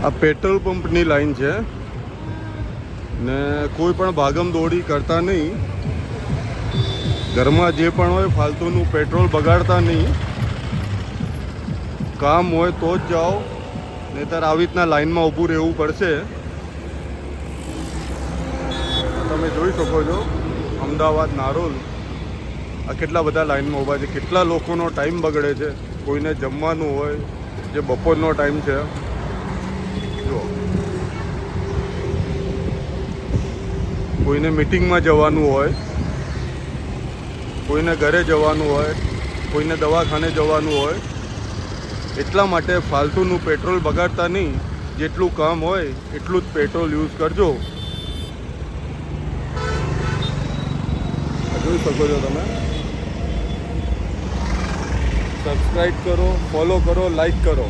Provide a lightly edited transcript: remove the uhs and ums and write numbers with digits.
આ પેટ્રોલ પંપની લાઈન છે ને કોઈ પણ ભાગમ દોડી કરતા નહીં. ઘરમાં જે પણ હોય ફાલતુનું પેટ્રોલ બગાડતા નહીં. કામ હોય તો જ જાઓ, નહીંતર આવી રીતના લાઈનમાં ઊભું રહેવું પડશે. તમે જોઈ શકો છો અમદાવાદ નારોલ આ કેટલા બધા લાઈનમાં ઊભા છે. કેટલા લોકોનો ટાઈમ બગડે છે. કોઈને જમવાનું હોય, જે બપોરનો ટાઈમ છે. જો કોઈને મિટિંગમાં જવાનું હોય, કોઈને ઘરે જવાનું હોય, કોઈને દવાખાને જવાનું હોય. એટલા માટે ફાલતુનું પેટ્રોલ બગાડતા નહીં. જેટલું કામ હોય એટલું જ પેટ્રોલ યુઝ કરજો. જોઈ શકો છો તમે. સબસ્ક્રાઈબ કરો, ફોલો કરો, લાઈક કરો.